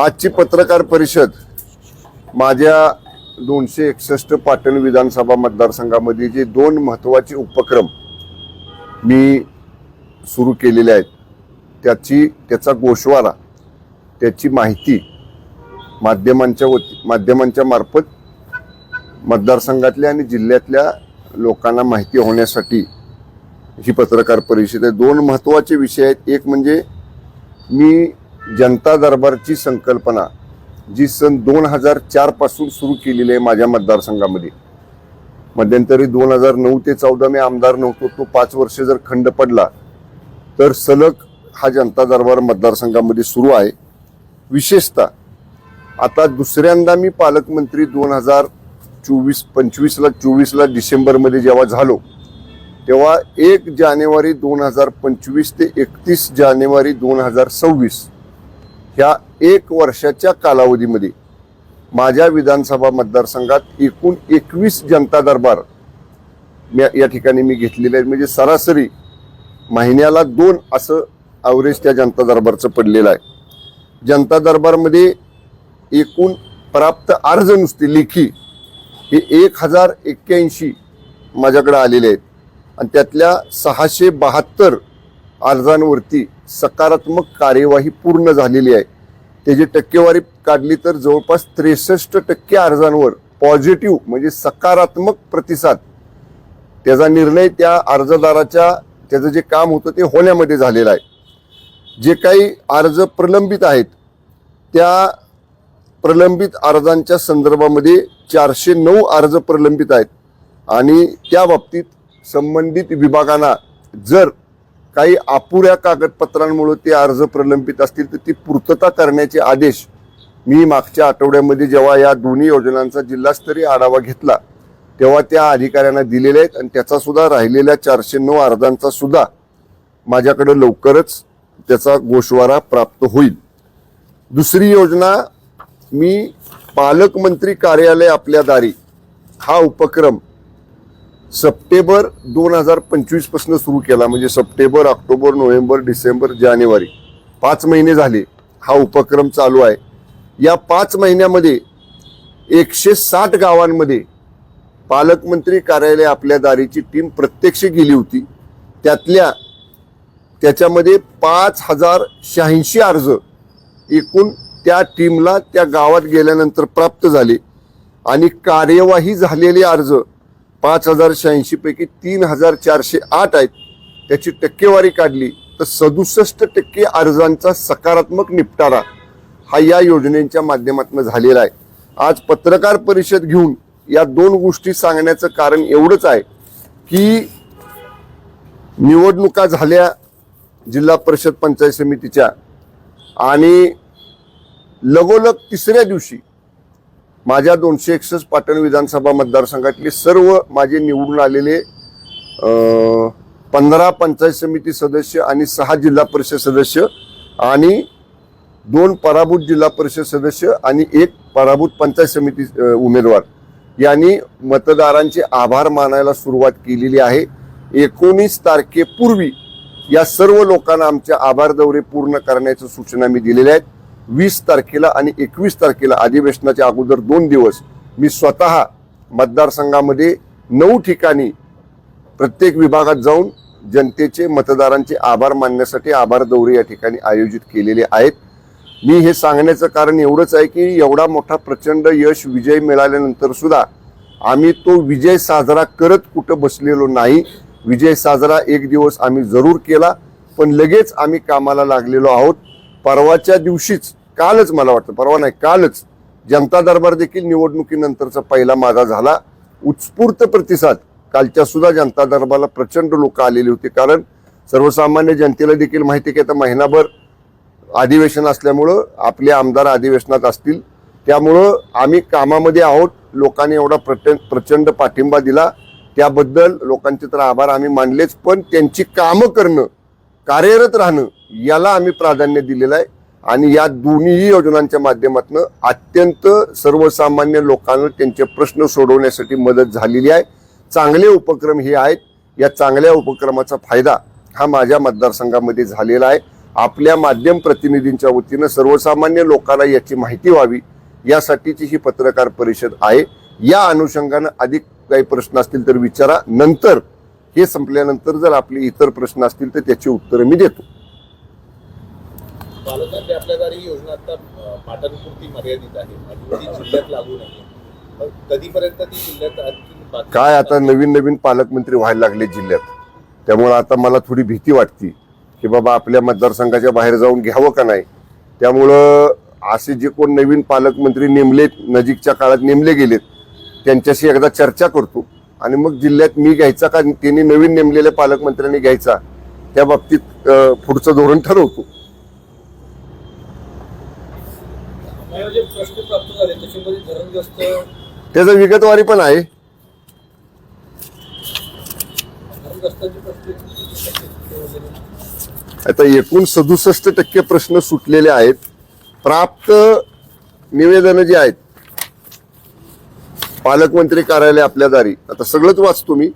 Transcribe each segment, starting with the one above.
आजची पत्रकार परिषद माझ्या 261 पाटण विधानसभा मतदारसंघामध्ये जे दोन महत्त्वाचे उपक्रम मी सुरू केलेले आहेत त्याचा गोषवारा, त्याची माहिती माध्यमांच्या मार्फत मतदारसंघातल्या आणि जिल्ह्यातल्या लोकांना माहिती होण्यासाठी ही पत्रकार परिषद आहे। दोन महत्त्वाचे विषय आहेत। एक म्हणजे मी जनता दरबारची संकल्पना जी सन 2004 पासून सुरू केलेली आहे माझ्या मतदारसंघामध्ये। मध्यंतरी 2009 ते 14 मी आमदार नव्हतो, तो 5 वर्ष जर खंड पडला तर सलग हा जनता दरबार मतदारसंघामध्ये सुरू आहे। विशेषतः आता दुसऱ्यांदा मी पालकमंत्री 2024 ला डिसेंबरमध्ये जेव्हा झालो तेव्हा 1 जानेवारी 2025 ते 31 जानेवारी 2026 ह्या 1 वर्षाच्या कालावधीमध्ये माझ्या विधानसभा मतदारसंघात एकूण 21 जनता दरबार या ठिकाणी मी घेतलेले आहेत। म्हणजे सरासरी महिन्याला 2 असं ॲव्हरेज त्या जनता दरबारचं पडलेलं आहे। जनता दरबारमध्ये एकूण प्राप्त अर्ज नुसते लेखी हे 1081 माझ्याकडे आलेले आहेत आणि त्यातल्या 672 अर्जांवरती सकारात्मक कार्यवाही पूर्ण झालेली आहे। त्याची टक्केवारी काढली तर जवळपास 63% अर्जांवर पॉझिटिव्ह म्हणजे सकारात्मक प्रतिसाद, त्याचा निर्णय त्या अर्जदाराच्या त्याचं जे काम होतं ते होण्यामध्ये झालेलं आहे। जे काही अर्ज प्रलंबित आहेत त्या प्रलंबित अर्जांच्या संदर्भामध्ये 409 अर्ज प्रलंबित आहेत आणि त्या बाबतीत संबंधित विभागांना जर काही अपुऱ्या कागदपत्रांमुळे ते अर्ज प्रलंबित असतील तर ती पूर्तता करण्याचे आदेश मी मागच्या आठवड्यामध्ये जेव्हा या दोन्ही योजनांचा जिल्हास्तरीय आढावा घेतला तेव्हा त्या अधिकाऱ्यांना दिलेले आहेत आणि त्याचा सुद्धा राहिलेल्या 409 अर्जांचा सुद्धा माझ्याकडे लवकरच त्याचा गोषवारा प्राप्त होईल। दुसरी योजना मी पालकमंत्री कार्यालय आपल्या दारी हा उपक्रम सप्टेंबर 2025 पासून सुरू केला। म्हणजे सप्टेंबर, ऑक्टोबर, नोव्हेंबर, डिसेंबर, जानेवारी 5 महिने झाले हा उपक्रम चालू आहे। या 5 महिन्यामध्ये 160 गावांमध्ये पालकमंत्री कार्यालय आपल्या दारीची टीम प्रत्यक्ष गेली होती। त्याच्यामध्ये 5086 अर्ज एकूण त्या टीमला त्या गावात गेल्यानंतर प्राप्त झाले आणि कार्यवाही झालेले अर्ज 5086 पैकी 3408 आहेत। त्याची टक्केवारी काढली तर 67% अर्जांचा सकारात्मक निपटारा हा या योजनेच्या माध्यमातून झालेला आहे। आज पत्रकार परिषद घेऊन या 2 गोष्टी सांगण्याचं कारण एवढंच आहे की निवडणुका झाल्या जिल्हा परिषद पंचायत समितीच्या आणि लगोलग तिसऱ्या दिवशी माझ्या 261 पाटण विधानसभा मतदारसंघातले सर्व माझे निवडून आलेले 15 पंचायत समिती सदस्य आणि 6 जिल्हा परिषद सदस्य आणि 2 पराभूत जिल्हा परिषद सदस्य आणि 1 पराभूत पंचायत समिती उमेदवार यांनी मतदारांचे आभार मानायला सुरुवात केलेली आहे। 19 तारखेपूर्वी या सर्व लोकांना आमचे आभार दौरे पूर्ण करण्याच्या सूचना मी दिलेल्या आहेत। 20 तारखेला आणि 21 तारखेला अधिवेशनाच्या अगोदर 2 दिवस मी स्वतः मतदारसंघामध्ये 9 ठिकाणी प्रत्येक विभागात जाऊन जनतेचे मतदारांचे आभार मानण्यासाठी आभार दौरे या ठिकाणी आयोजित केलेले आहेत। मी हे सांगण्याचं कारण एवढंच आहे की एवढा मोठा प्रचंड यश विजय मिळाल्यानंतर सुद्धा आम्ही तो विजय साजरा करत कुठं बसलेलो नाही। विजय साजरा एक दिवस आम्ही जरूर केला पण लगेच आम्ही कामाला लागलेलो आहोत। परवाच्या दिवशीच कालच मला वाटतं परवा नाही कालच जनता दरबार देखील निवडणुकीनंतरचा पहिला माझा झाला। उत्स्फूर्त प्रतिसाद कालच्या सुद्धा जनता दरबारला प्रचंड लोक आलेले होते कारण सर्वसामान्य जनतेला देखील माहिती की आता महिनाभर अधिवेशन असल्यामुळं आपले आमदार अधिवेशनात असतील त्यामुळं आम्ही कामामध्ये आहोत। लोकांनी एवढा प्रचंड पाठिंबा दिला त्याबद्दल लोकांचे तर आभार आम्ही मानलेच पण त्यांची कामं करणं, कार्यरत राहणं याला आम्ही प्राधान्य दिलेलं आहे आणि या दोन्ही योजनांच्या माध्यमातून अत्यंत सर्वसामान्य लोकांना त्यांचे प्रश्न सोडवण्यासाठी मदत झालेली आहे। चांगले उपक्रम हे आहेत। या चांगल्या उपक्रमाचा फायदा हा माझ्या मतदारसंघामध्ये झालेला आहे आपल्या माध्यम प्रतिनिधींच्या वतीनं सर्वसामान्य लोकांना याची माहिती व्हावी यासाठीची ही पत्रकार परिषद आहे. या अनुषंगानं अधिक काही प्रश्न असतील तर विचारा. नंतर हे संपल्यानंतर जर आपले इतर प्रश्न असतील तर त्याची उत्तरं मी देतो. पालकांची आपल्या दारी योजना आता पाटणपुरती मर्यादित आहे आणि ती जिल्ह्यात लागू नाही. मग कधीपर्यंत ती जिल्ह्यात आणखी काय आता नवीन नवीन पालकमंत्री व्हायला लागले जिल्ह्यात, त्यामुळे आता मला थोडी भीती वाटते की बाबा आपल्या मतदारसंघाच्या बाहेर जाऊन घ्यावं का नाही. त्यामुळं असे जे कोण नवीन पालकमंत्री नेमलेत, नजीकच्या काळात नेमले गेलेत, त्यांच्याशी एकदा चर्चा करतो आणि मग जिल्ह्यात मी घ्यायचा का त्यांनी नवीन नेमलेल्या पालकमंत्र्यांनी घ्यायचा, त्या बाबतीत पुढचं धोरण ठरवतो. त्याचा विगतवारी पण आहे. आता एकूण 67% प्रश्न सुटलेले आहेत. प्राप्त निवेदन जे आहेत पालकमंत्री कार्यालय आपल्या दारी, आता सगळंच वाचतो मी.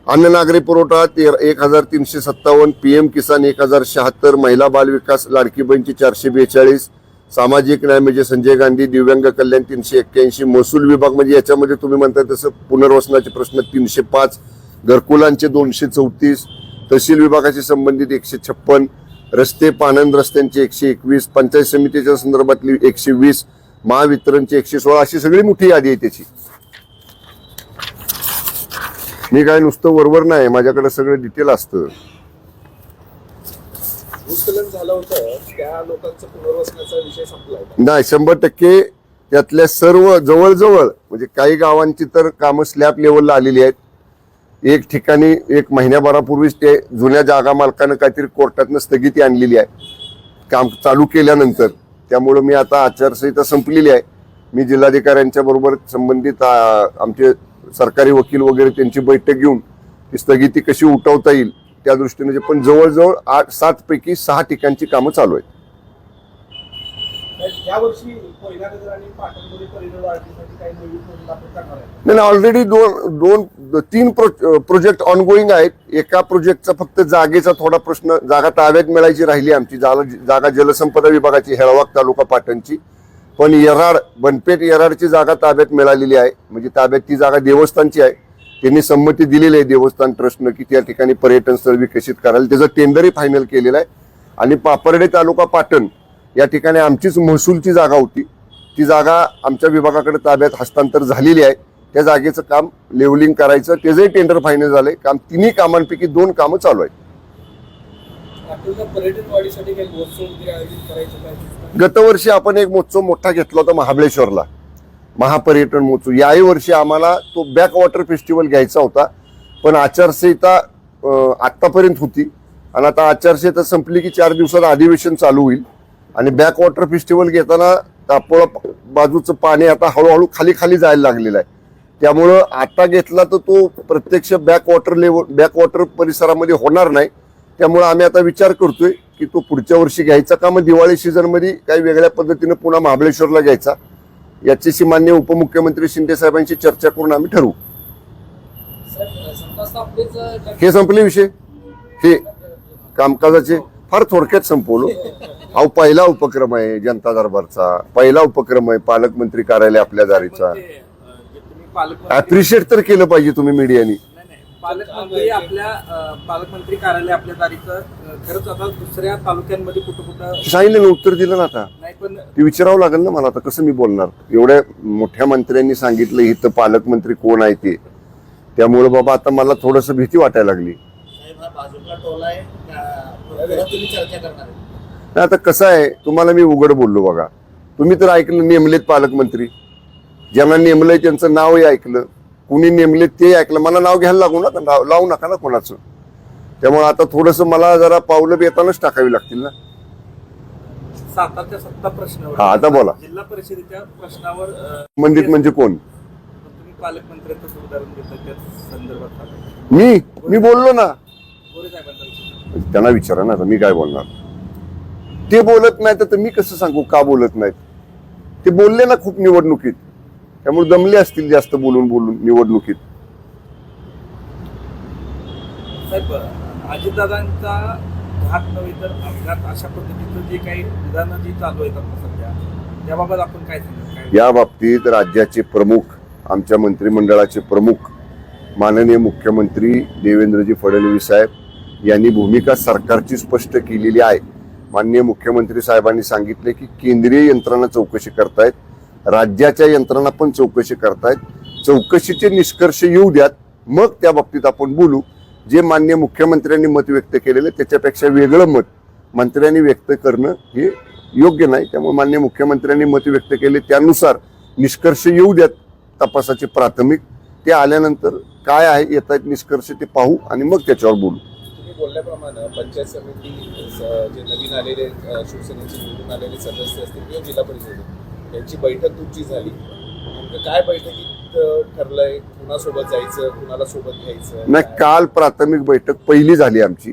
अन्न नागरी पुरवठा 13,357, PM किसान 1,076, महिला बाल विकास लाडकी बहीणची 442, सामाजिक न्याय म्हणजे संजय गांधी, दिव्यांग कल्याण 381, महसूल विभाग म्हणजे याच्यामध्ये तुम्ही म्हणताय तसं पुनर्वसनाचे प्रश्न 305, घरकुलांचे 234, तहसील विभागाशी संबंधित 156, रस्ते पाणंद रस्त्यांचे 121, पंचायत समितीच्या संदर्भातली 120, महावितरणचे 116, अशी सगळी मोठी यादी आहे त्याची. मी काय नुसतं वरवर नाही, माझ्याकडे सगळं डिटेल असतं. भूस्खलन झालं होतं त्या लोकांचं पुनर्वसनाचा विषय संपला होता. नाही, 100% त्यातल्या सर्व जवळजवळ म्हणजे काही गावांची तर कामं स्लॅब लेवलला आलेली आहेत. एक ठिकाणी 1 महिन्याभरापूर्वीच ते जुन्या जागा मालकानं काहीतरी कोर्टातनं स्थगिती आणलेली आहे काम चालू केल्यानंतर. त्यामुळं मी आता आचारसंहिता संपलेली आहे. मी जिल्हाधिकाऱ्यांच्या बरोबर संबंधित आमचे सरकारी वकील वगैरे त्यांची बैठक घेऊन ती स्थगिती कशी उठवता येईल त्या दृष्टीने, पण जवळजवळ 8-7 पैकी 6 ठिकाणची कामं चालू आहेत. नाही, ऑलरेडी 2-3 प्रोजेक्ट ऑनगोईंग आहेत. एका प्रोजेक्टचा फक्त जागेचा थोडा प्रश्न, जागा ताब्यात मिळायची राहिली आमची. जागा जलसंपदा विभागाची हेळवाक तालुका पाटणची, पण येराड बनपेट येराडची जागा ताब्यात मिळालेली आहे. म्हणजे ताब्यात ती जागा देवस्थानची आहे. त्यांनी संमती दिलेली आहे देवस्थान ट्रस्टनं की त्या ठिकाणी पर्यटन स्थळ विकसित करायला. त्याचं टेंडरही फायनल केलेलं आहे. आणि पापर्डे तालुका पाटण या ठिकाणी आमचीच महसूलची जागा होती, ती जागा आमच्या विभागाकडे ताब्यात हस्तांतर झालेली आहे. त्या जागेचं काम लेवलिंग करायचं, त्याचंही टेंडर फायनल झालंय. काम तिन्ही कामांपैकी 2 कामं चालू आहेत. पर्यटन वाढीसाठी काही महोत्सव आयोजित करायचं. गतवर्षी आपण एक महोत्सव मोठा घेतला होता महाबळेश्वरला, महापर्यटन महोत्सव. याही वर्षी आम्हाला तो बॅक वॉटर फेस्टिवल घ्यायचा होता, पण आचारसंहिता आतापर्यंत होती आणि आता आचारसंहिता संपली की 4 दिवसात अधिवेशन चालू होईल. आणि बॅक वॉटर फेस्टिवल घेताना तापोळा बाजूचं पाणी आता हळूहळू खाली खाली जायला लागलेलं आहे. त्यामुळं आता घेतला तर तो प्रत्यक्ष बॅक वॉटर परिसरामध्ये होणार नाही. त्यामुळे आम्ही आता विचार करतोय की तो पुढच्या वर्षी घ्यायचा का मग दिवाळी सीझनमध्ये काही वेगळ्या पद्धतीने पुन्हा महाबळेश्वरला घ्यायचा, याच्याशी माननीय उपमुख्यमंत्री शिंदे साहेबांशी चर्चा करून आम्ही ठरवू. हे संपले विषय, हे कामकाजाचे फार थोडक्यात संपवलो. अहो, पहिला उपक्रम आहे जनता दरबारचा, पहिला उपक्रम आहे पालकमंत्री कार्यालय आपल्या दारीचा. अप्रिशिएट तर केलं पाहिजे तुम्ही मीडियानी. पालकमंत्री कार्यालय आपल्या दारीचं खरंच आता दुसऱ्या तालुक्यांमध्ये कुठं सांगितलं ना, उत्तर दिलं ना. आता ते विचारावं लागेल ना मला. आता कसं मी बोलणार, एवढ्या मोठ्या मंत्र्यांनी सांगितलं इथं पालकमंत्री कोण आहे ते. त्यामुळे बाबा आता मला थोडस भीती वाटायला लागली. आता कसं आहे, तुम्हाला मी उघड बोललो बघा. तुम्ही तर ऐकलं नेमलेत पालकमंत्री, ज्यांना नेमलंय त्यांचं नावही ऐकलं, कुणी नेमले ते ऐकलं. मला नाव घ्यायला लागू नका, लावू नका ना कोणाचं. त्यामुळे आता थोडस मला जरा पावलं बेतानच टाकावी लागतील ना. सातारच्या सत्ता प्रश्नावर, हा आता बोला. जिल्हा परिषदेच्या प्रश्नावर संबंधित म्हणजे कोण? तुम्ही पालकमंत्र्यांचं उदाहरण घेतलं त्या संदर्भात मी बोललो ना. गोरे साहेबांचा त्यांना विचारा ना, आता मी काय बोलणार. ते बोलत नाहीत तर मी कसं सांगू का बोलत नाहीत. ते बोलले ना खूप निवडणुकीत, त्यामुळे दमले असतील जास्त बोलून निवडणुकीत. साहेब, अजितदादांचा घात नव्हे तर अपघात अशा पद्धतीचं जे काही विधानं जी चालू आहेत आता सध्या त्याबाबत आपण काय सांगाल? काय या बाबतीत राज्याचे प्रमुख, आमच्या मंत्रिमंडळाचे प्रमुख माननीय मुख्यमंत्री देवेंद्रजी फडणवीस साहेब यांनी भूमिका सरकारची स्पष्ट केलेली आहे. माननीय मुख्यमंत्री साहेबांनी सांगितले की केंद्रीय यंत्रणा चौकशी करतायत, राज्याच्या यंत्रणा पण चौकशी करतायत. चौकशीचे निष्कर्ष येऊ द्यात, मग त्या बाबतीत आपण बोलू. जे माननीय मुख्यमंत्र्यांनी मत व्यक्त केलेले त्याच्यापेक्षा वेगळं मत मंत्र्यांनी व्यक्त करणं हे योग्य नाही. त्यामुळे माननीय मुख्यमंत्र्यांनी मत व्यक्त केले त्यानुसार निष्कर्ष येऊ द्यात तपासाचे प्राथमिक. ते आल्यानंतर काय आहे येत आहेत निष्कर्ष ते पाहू आणि मग त्याच्यावर बोलू. तुम्ही बोलल्याप्रमाणे पंचायत समिती जे नवीन आलेले शिवसेनेचे निवडून आलेले सदस्य असतील किंवा जिल्हा परिषद यांची बैठक तुमची झाली. नेमकं काय बैठकीत ठरलंय? कुणासोबत जायचं, कुणाला सोबत घ्यायचं? नाही, काल प्राथमिक बैठक पहिली झाली आमची.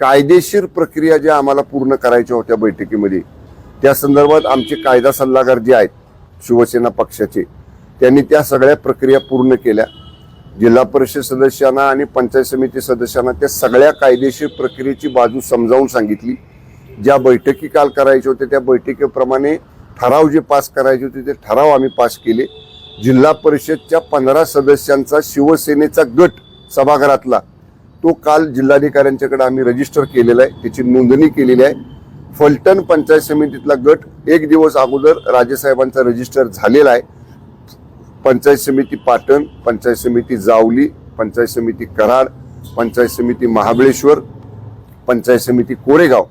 कायदेशीर प्रक्रिया ज्या आम्हाला पूर्ण करायच्या होत्या बैठकीमध्ये त्या संदर्भात आमचे कायदा सल्लागार जे आहेत शिवसेना पक्षाचे त्यांनी त्या सगळ्या प्रक्रिया पूर्ण केल्या. जिल्हा परिषद सदस्यांना आणि पंचायत समिती सदस्यांना त्या सगळ्या कायदेशीर प्रक्रियेची बाजू समजावून सांगितली. ज्या बैठकी काल करायच्या होत्या त्या बैठकीप्रमाणे ठराव जे पास करायचे होते ते ठराव आम्ही पास केले. जिल्हा परिषदच्या 15 सदस्यांचा शिवसेनेचा गट सभागृहातला तो काल जिल्हाधिकाऱ्यांच्याकडे आम्ही रजिस्टर केलेला आहे, त्याची नोंदणी केलेली आहे. फलटण पंचायत समितीतला गट एक दिवस अगोदर राजेसाहेबांचा रजिस्टर झालेला आहे. पंचायत समिती पाटण, पंचायत समिती जावली, पंचायत समिती कराड, पंचायत समिती महाबळेश्वर, पंचायत समिती कोरेगाव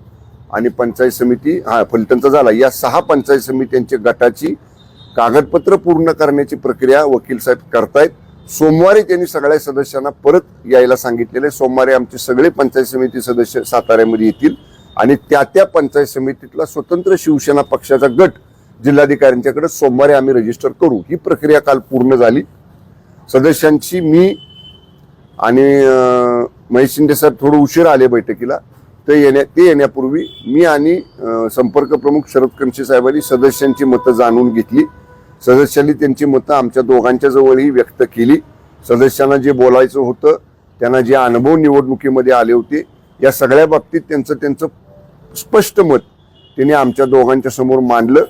आणि पंचायत समिती फलटणचा झाला. या 6 पंचायत समित्यांच्या गटाची कागदपत्र पूर्ण करण्याची प्रक्रिया वकील साहेब करतायत. सोमवारी त्यांनी सगळ्या सदस्यांना परत यायला सांगितलेले. सोमवारी आमचे सगळे पंचायत समिती सदस्य साताऱ्यामध्ये येतील आणि त्या पंचायत समितीतला स्वतंत्र शिवसेना पक्षाचा गट जिल्हाधिकाऱ्यांच्याकडे सोमवारी आम्ही रजिस्टर करू. ही प्रक्रिया काल पूर्ण झाली. सदस्यांची मी आणि महेश शिंदे साहेब थोडं उशीर आले बैठकीला. ते येण्यापूर्वी मी आणि संपर्क प्रमुख शरद कणसे साहेबांनी सदस्यांची मतं जाणून घेतली. सदस्यांनी त्यांची मतं आमच्या दोघांच्या जवळही व्यक्त केली. सदस्यांना जे बोलायचं होतं, त्यांना जे अनुभव निवडणुकीमध्ये आले होते, या सगळ्या बाबतीत त्यांचं स्पष्ट मत त्यांनी आमच्या दोघांच्या समोर मांडलं.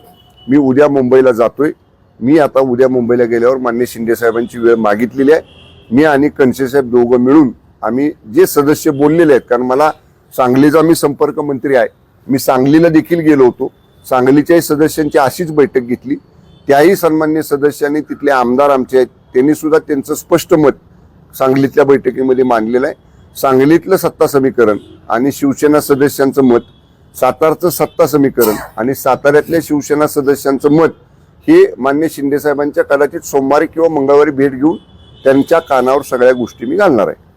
मी उद्या मुंबईला जातोय. मी आता उद्या मुंबईला गेल्यावर माननीय शिंदे साहेबांची वेळ मागितलेली आहे. मी आणि कणसे साहेब दोघं मिळून आम्ही जे सदस्य बोललेले आहेत, कारण मला सांगलीचा मी संपर्क मंत्री आहे, मी सांगलीला देखील गेलो होतो. सांगलीच्याही सदस्यांची अशीच बैठक घेतली. त्याही सन्मान्य सदस्यांनी, तिथले आमदार आमचे आहेत, त्यांनी सुद्धा त्यांचं स्पष्ट मत सांगलीतल्या बैठकीमध्ये मांडलेलं आहे. सांगलीतलं सत्ता समीकरण आणि शिवसेना सदस्यांचं मत, सातारचं सत्ता समीकरण आणि साताऱ्यातल्या शिवसेना सदस्यांचं मत हे मान्य शिंदे साहेबांच्या कदाचित सोमवारी किंवा मंगळवारी भेट घेऊन त्यांच्या कानावर सगळ्या गोष्टी मी घालणार आहे.